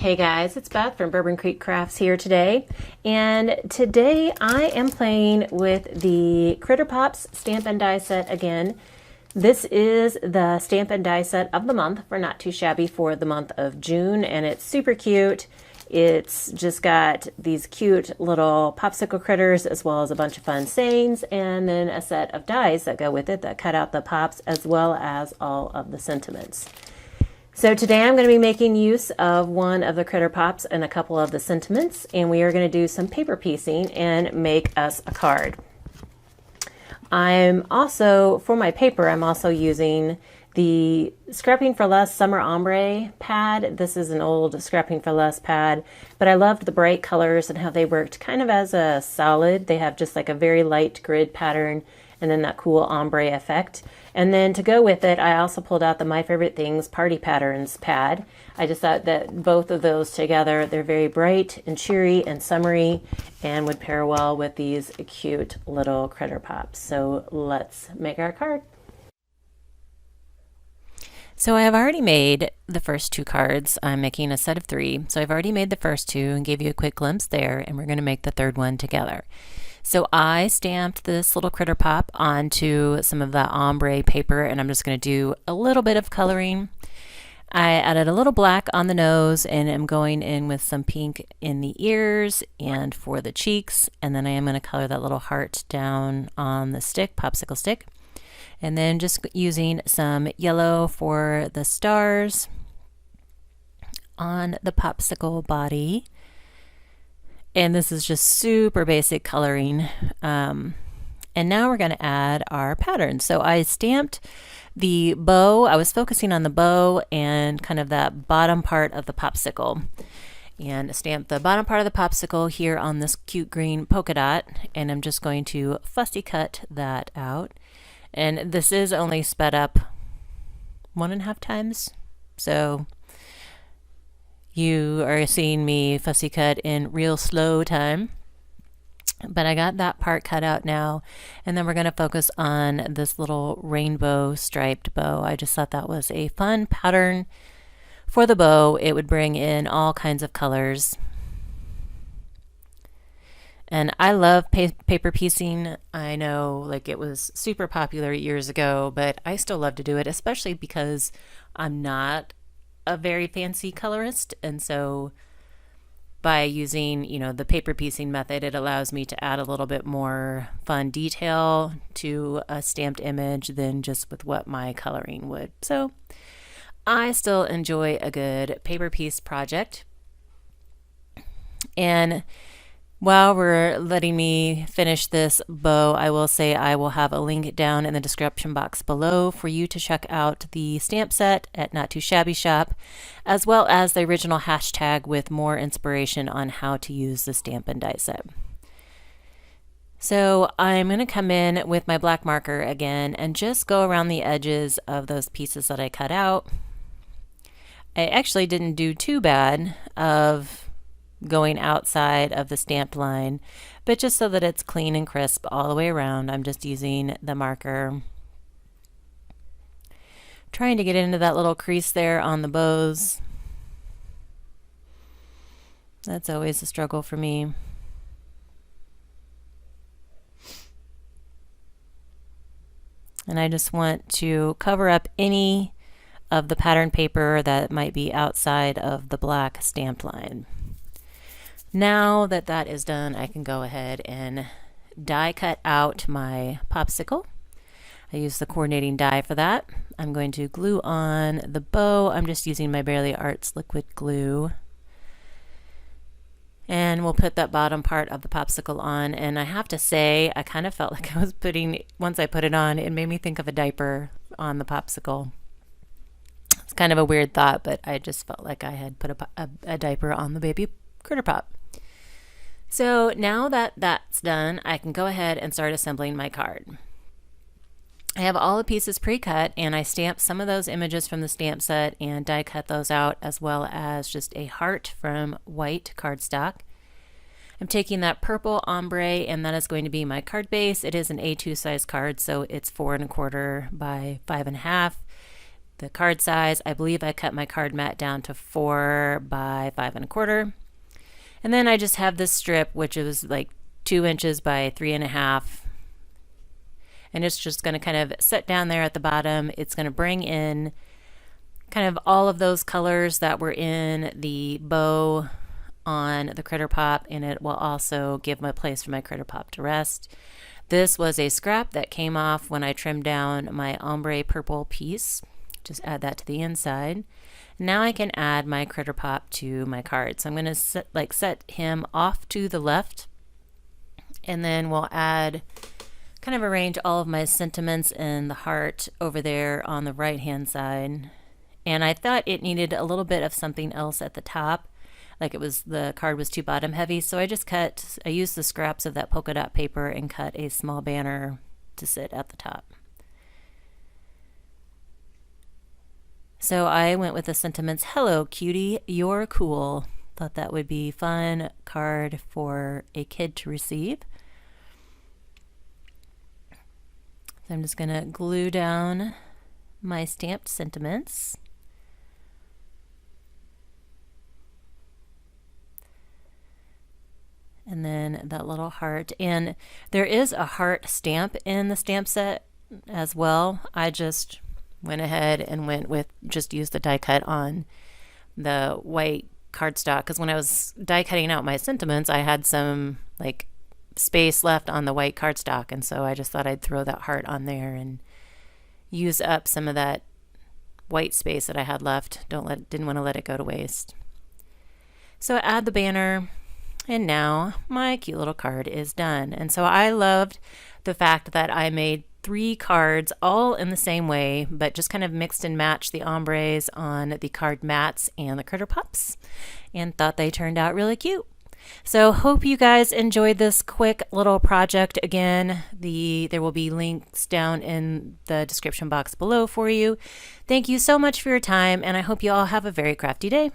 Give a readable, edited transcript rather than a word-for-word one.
Hey guys, it's Beth from Bourbon Creek Crafts here today, and today I am playing with the Critter Pops Stamp and Die set again. This is the Stamp and Die set of the month for Not Too Shabby for the month of June, and it's super cute. It's just got these cute little popsicle critters as well as a bunch of fun sayings, and then a set of dies that go with it that cut out the pops as well as all of the sentiments. So today I'm going to be making use of one of the Critter Pops and a couple of the sentiments, and we are going to do some paper piecing and make us a card. For my paper, I'm also using the Scrapping for Less Summer Ombre pad. This is an old Scrapping for Less pad, but I loved the bright colors and how they worked kind of as a solid. They have just like a very light grid pattern and then that cool ombre effect. And then to go with it, I also pulled out the My Favorite Things Party Patterns pad. I just thought that both of those together, they're very bright and cheery and summery and would pair well with these cute little Critter Pops. So let's make our card. So I have already made the first two cards. I'm making a set of 3. So I've already made the first 2 and gave you a quick glimpse there, and we're going to make the third one together. So I stamped this little Critter Pop onto some of the ombre paper, and I'm just going to do a little bit of coloring. I added a little black on the nose, and I'm going in with some pink in the ears and for the cheeks, and then I am going to color that little heart down on the stick, popsicle stick. And then just using some yellow for the stars on the popsicle body. And this is just super basic coloring. And now we're going to add our pattern. So I stamped the bow. I was focusing on the bow and kind of that bottom part of the popsicle. And stamped the bottom part of the popsicle here on this cute green polka dot. And I'm just going to fussy cut that out. And this is only sped up 1.5 times. So you are seeing me fussy cut in real slow time. But I got that part cut out now. And then we're going to focus on this little rainbow striped bow. I just thought that was a fun pattern for the bow. It would bring in all kinds of colors. And I love paper piecing. I know like it was super popular years ago, but I still love to do it, especially because I'm not a very fancy colorist. And so by using, the paper piecing method, it allows me to add a little bit more fun detail to a stamped image than just with what my coloring would. So I still enjoy a good paper piece project. And while we're letting me finish this bow, I will say I will have a link down in the description box below for you to check out the stamp set at Not Too Shabby Shop, as well as the original hashtag with more inspiration on how to use the stamp and die set. So I'm going to come in with my black marker again and just go around the edges of those pieces that I cut out. I actually didn't do too bad of going outside of the stamped line, but just so that it's clean and crisp all the way around, I'm just using the marker, trying to get into that little crease there on the bows. That's always a struggle for me. And I just want to cover up any of the pattern paper that might be outside of the black stamped line. Now that that is done, I can go ahead and die cut out my popsicle. I use the coordinating die for that. I'm going to glue on the bow. I'm just using my Barely Arts liquid glue. And we'll put that bottom part of the popsicle on. And I have to say, I kind of felt like I was once I put it on, it made me think of a diaper on the popsicle. It's kind of a weird thought, but I just felt like I had put a diaper on the baby Critter Pop. So now that that's done, I can go ahead and start assembling my card. I have all the pieces pre-cut, and I stamped some of those images from the stamp set and die cut those out, as well as just a heart from white cardstock. I'm taking that purple ombre, and that is going to be my card base. It is an A2 size card, so it's 4 1/4 by 5 1/2. the card size. I believe I cut my card mat down to 4 by 5 1/4. And then I just have this strip, which is like 2 inches by 3 1/2. And it's just going to kind of set down there at the bottom. It's going to bring in kind of all of those colors that were in the bow on the Critter Pop, and it will also give my place for my Critter Pop to rest. This was a scrap that came off when I trimmed down my ombre purple piece. Just add that to the inside. Now I can add my Critter Pop to my card. So I'm going to set him off to the left, and then we'll add, kind of arrange all of my sentiments and the heart over there on the right hand side. And I thought it needed a little bit of something else at the top, like the card was too bottom heavy, so I used the scraps of that polka dot paper and cut a small banner to sit at the top. So I went with the sentiments, "Hello cutie, you're cool." Thought that would be a fun card for a kid to receive. So I'm just going to glue down my stamped sentiments. And then that little heart. And there is a heart stamp in the stamp set as well. I just went ahead and used the die cut on the white cardstock, because when I was die cutting out my sentiments, I had some like space left on the white cardstock, and so I just thought I'd throw that heart on there and use up some of that white space that I had left. Didn't want to let it go to waste. So add the banner, and now my cute little card is done. And so I loved the fact that I made 3 cards all in the same way, but just kind of mixed and matched the ombres on the card mats and the Critter Pops, and thought they turned out really cute. So hope you guys enjoyed this quick little project. Again, there will be links down in the description box below for you. Thank you so much for your time, and I hope you all have a very crafty day.